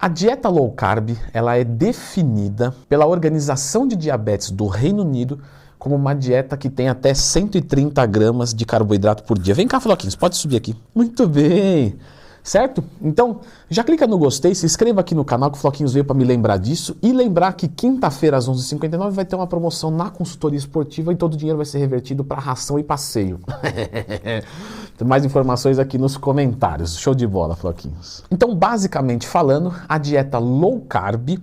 A dieta low carb, ela é definida pela Organização de Diabetes do Reino Unido como uma dieta que tem até 130 gramas de carboidrato por dia. Vem cá, Floquinhos, pode subir aqui. Muito bem, certo? Então, já clica no gostei, se inscreva aqui no canal que o Floquinhos veio para me lembrar disso e lembrar que quinta-feira às 11h59 vai ter uma promoção na consultoria esportiva e todo o dinheiro vai ser revertido para ração e passeio. Tem mais informações aqui nos comentários. Show de bola, Floquinhos. Então, basicamente falando, a dieta low carb,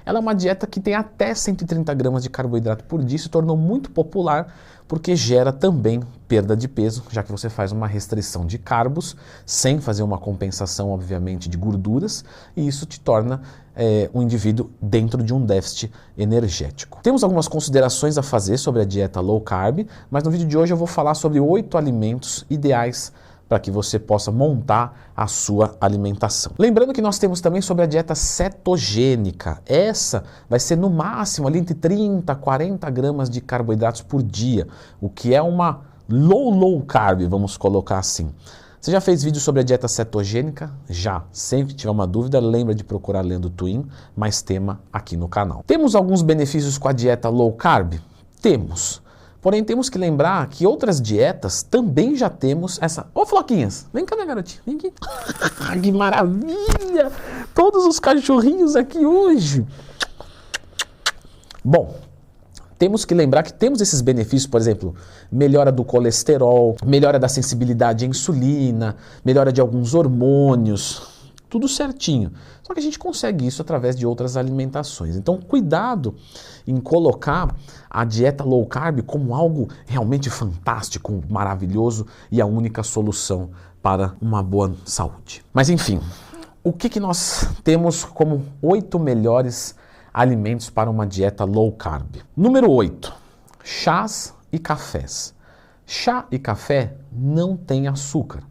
ela é uma dieta que tem até 130 gramas de carboidrato por dia, se tornou muito popular porque gera também perda de peso, já que você faz uma restrição de carbos, sem fazer uma compensação, obviamente, de gorduras, e isso te torna um indivíduo dentro de um déficit energético. Temos algumas considerações a fazer sobre a dieta low carb, mas no vídeo de hoje eu vou falar sobre 8 alimentos ideais para que você possa montar a sua alimentação. Lembrando que nós temos também sobre a dieta cetogênica. Essa vai ser no máximo ali entre 30 a 40 gramas de carboidratos por dia, o que é uma low carb, vamos colocar assim. Você já fez vídeo sobre a dieta cetogênica? Já. Sempre que tiver uma dúvida, lembra de procurar Lendo Twin, mais tema aqui no canal. Temos alguns benefícios com a dieta low carb? Temos. Porém, temos que lembrar que outras dietas também já temos essa... Ô, Floquinhas, vem cá, minha garotinha, vem aqui. Que maravilha! Todos os cachorrinhos aqui hoje. Bom, temos que lembrar que temos esses benefícios, por exemplo, melhora do colesterol, melhora da sensibilidade à insulina, melhora de alguns hormônios, tudo certinho. Só que a gente consegue isso através de outras alimentações. Então, cuidado em colocar a dieta low carb como algo realmente fantástico, maravilhoso e a única solução para uma boa saúde. Mas enfim, o que nós temos como 8 melhores alimentos para uma dieta low carb? Número 8, chás e cafés. Chá e café não tem açúcar,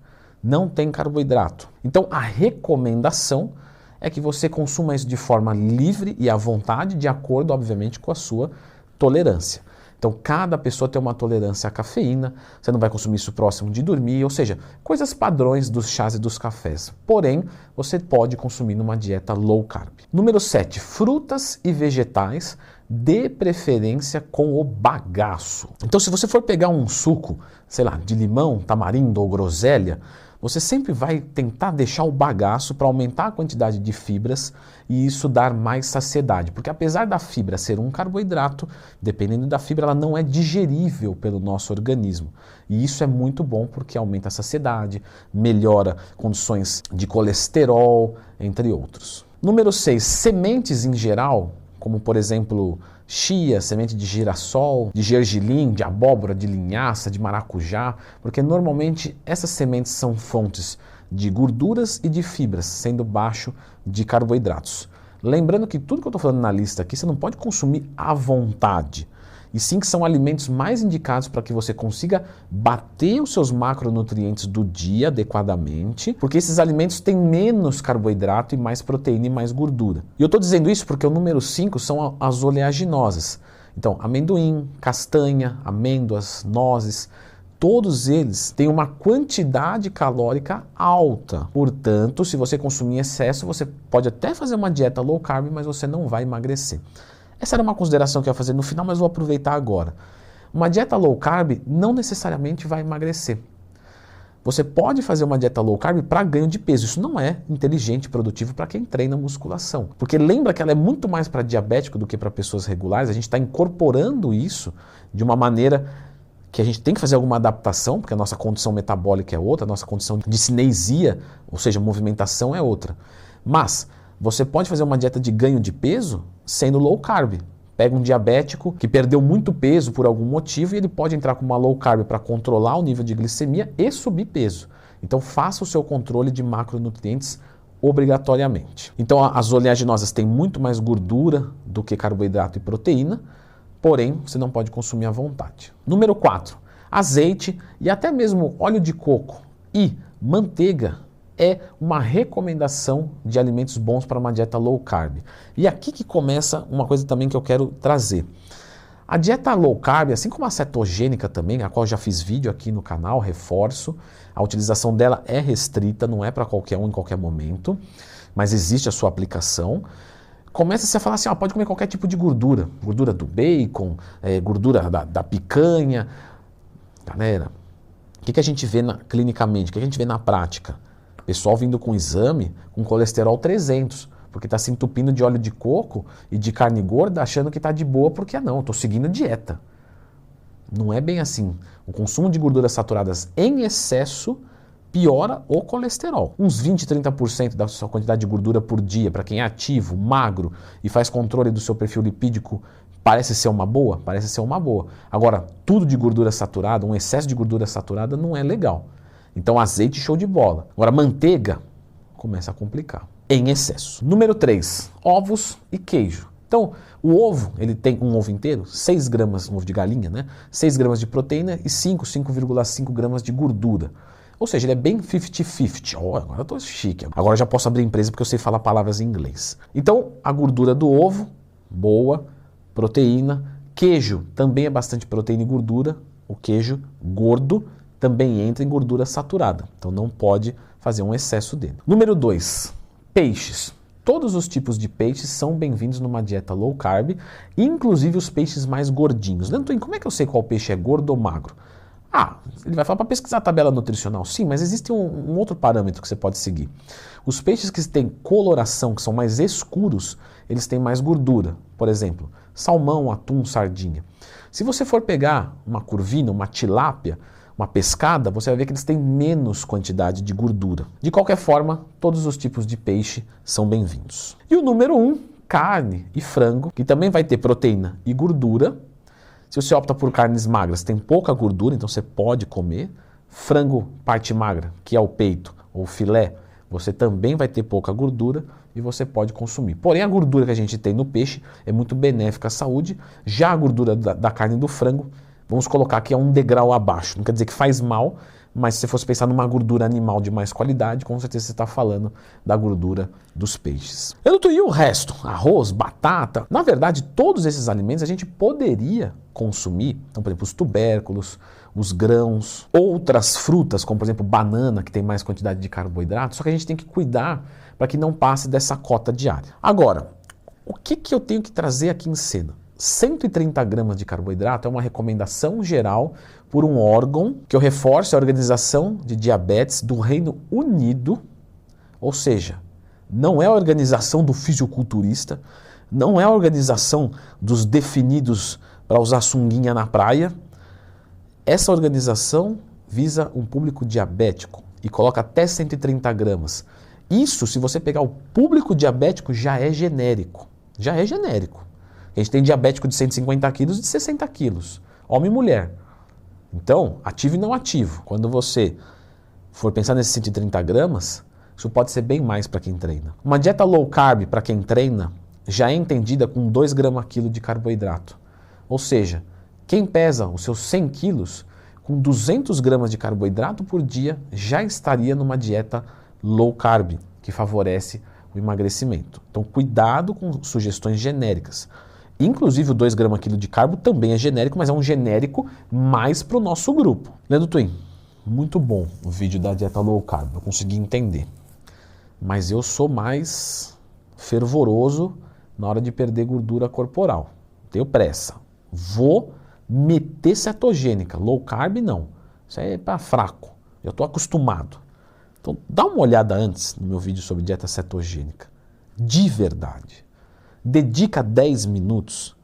não tem carboidrato. Então a recomendação é que você consuma isso de forma livre e à vontade, de acordo, obviamente, com a sua tolerância. Então, cada pessoa tem uma tolerância à cafeína, você não vai consumir isso próximo de dormir, ou seja, coisas padrões dos chás e dos cafés. Porém, você pode consumir numa dieta low carb. Número 7, frutas e vegetais, de preferência com o bagaço. Então, se você for pegar um suco, sei lá, de limão, tamarindo ou groselha, você sempre vai tentar deixar o bagaço para aumentar a quantidade de fibras e isso dar mais saciedade. Porque apesar da fibra ser um carboidrato, dependendo da fibra, ela não é digerível pelo nosso organismo. E isso é muito bom porque aumenta a saciedade, melhora condições de colesterol, entre outros. Número 6, sementes em geral, como por exemplo chia, semente de girassol, de gergelim, de abóbora, de linhaça, de maracujá, porque normalmente essas sementes são fontes de gorduras e de fibras, sendo baixo de carboidratos. Lembrando que tudo que eu estou falando na lista aqui você não pode consumir à vontade, e sim que são alimentos mais indicados para que você consiga bater os seus macronutrientes do dia adequadamente, porque esses alimentos têm menos carboidrato e mais proteína e mais gordura. E eu estou dizendo isso porque o número 5 são as oleaginosas. Então, amendoim, castanha, amêndoas, nozes, todos eles têm uma quantidade calórica alta. Portanto, se você consumir em excesso, você pode até fazer uma dieta low carb, mas você não vai emagrecer. Essa era uma consideração que eu ia fazer no final, mas vou aproveitar agora. Uma dieta low carb não necessariamente vai emagrecer. Você pode fazer uma dieta low carb para ganho de peso. Isso não é inteligente e produtivo para quem treina musculação. Porque lembra que ela é muito mais para diabético do que para pessoas regulares. A gente está incorporando isso de uma maneira que a gente tem que fazer alguma adaptação, porque a nossa condição metabólica é outra, a nossa condição de cinesia, ou seja, movimentação é outra. Mas você pode fazer uma dieta de ganho de peso sendo low carb. Pega um diabético que perdeu muito peso por algum motivo e ele pode entrar com uma low carb para controlar o nível de glicemia e subir peso. Então faça o seu controle de macronutrientes obrigatoriamente. Então as oleaginosas têm muito mais gordura do que carboidrato e proteína, porém você não pode consumir à vontade. Número 4, azeite e até mesmo óleo de coco e manteiga é uma recomendação de alimentos bons para uma dieta low carb. E aqui que começa uma coisa também que eu quero trazer. A dieta low carb, assim como a cetogênica também, a qual eu já fiz vídeo aqui no canal, reforço, a utilização dela é restrita, não é para qualquer um em qualquer momento. mas existe a sua aplicação. Começa-se a falar assim, pode comer qualquer tipo de gordura. Gordura do bacon, gordura da picanha. Galera, o que a gente vê clinicamente, o que a gente vê na prática? Pessoal vindo com exame com colesterol 300, porque está se entupindo de óleo de coco e de carne gorda, achando que está de boa, porque não, estou seguindo dieta. Não é bem assim. O consumo de gorduras saturadas em excesso piora o colesterol. Uns 20, 30% da sua quantidade de gordura por dia, para quem é ativo, magro e faz controle do seu perfil lipídico, parece ser uma boa? Parece ser uma boa. Agora, tudo de gordura saturada, um excesso de gordura saturada não é legal. Então, azeite, show de bola. Agora, manteiga, começa a complicar. Em excesso. Número 3, ovos e queijo. Então, o ovo, ele tem um ovo inteiro, 6 gramas, um ovo de galinha, né? 6 gramas de proteína e 5,5 gramas de gordura. Ou seja, ele é bem 50-50. Agora eu tô chique. Agora eu já posso abrir empresa porque eu sei falar palavras em inglês. Então, a gordura do ovo, boa, proteína. Queijo também é bastante proteína e gordura. O queijo gordo também entra em gordura saturada. Então não pode fazer um excesso dele. Número 2, peixes. Todos os tipos de peixes são bem-vindos numa dieta low carb, inclusive os peixes mais gordinhos. Leandro, como é que eu sei qual peixe é gordo ou magro? Ele vai falar para pesquisar a tabela nutricional. Sim, mas existe um outro parâmetro que você pode seguir. Os peixes que têm coloração, que são mais escuros, eles têm mais gordura. Por exemplo, salmão, atum, sardinha. Se você for pegar uma curvina, uma tilápia, uma pescada, você vai ver que eles têm menos quantidade de gordura. De qualquer forma, todos os tipos de peixe são bem-vindos. E o número 1, carne e frango, que também vai ter proteína e gordura. Se você opta por carnes magras, tem pouca gordura, então você pode comer. Frango, parte magra, que é o peito ou filé, você também vai ter pouca gordura e você pode consumir. Porém, a gordura que a gente tem no peixe é muito benéfica à saúde. Já a gordura da carne e do frango, vamos colocar que é um degrau abaixo. Não quer dizer que faz mal, mas se você fosse pensar numa gordura animal de mais qualidade, com certeza você está falando da gordura dos peixes. E o resto? Arroz, batata. Na verdade, todos esses alimentos a gente poderia consumir. Então, por exemplo, os tubérculos, os grãos, outras frutas, como por exemplo banana, que tem mais quantidade de carboidrato, só que a gente tem que cuidar para que não passe dessa cota diária. Agora, o que eu tenho que trazer aqui em cena? 130 gramas de carboidrato é uma recomendação geral por um órgão que eu reforço, a Organização de Diabetes do Reino Unido, ou seja, não é a organização do fisiculturista, não é a organização dos definidos para usar sunguinha na praia. Essa organização visa um público diabético e coloca até 130 gramas. Isso, se você pegar o público diabético, já é genérico. Já é genérico. A gente tem diabético de 150 quilos e de 60 quilos, homem e mulher. Então, ativo e não ativo. Quando você for pensar nesses 130 gramas, isso pode ser bem mais para quem treina. Uma dieta low carb para quem treina já é entendida com 2 gramas quilo de carboidrato. Ou seja, quem pesa os seus 100 quilos, com 200 gramas de carboidrato por dia, já estaria numa dieta low carb, que favorece o emagrecimento. Então, cuidado com sugestões genéricas. Inclusive o 2 gramas quilo de carbo também é genérico, mas é um genérico mais para o nosso grupo. Leandro Twin, muito bom o vídeo da dieta low carb, eu consegui entender. Mas eu sou mais fervoroso na hora de perder gordura corporal. Tenho pressa. Vou meter cetogênica. Low carb não. Isso aí é para fraco. Eu estou acostumado. Então dá uma olhada antes no meu vídeo sobre dieta cetogênica. De verdade. Dedica 10 minutos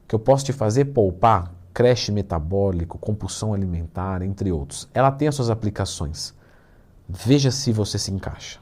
que eu posso te fazer poupar crash metabólico, compulsão alimentar, entre outros. Ela tem as suas aplicações. Veja se você se encaixa.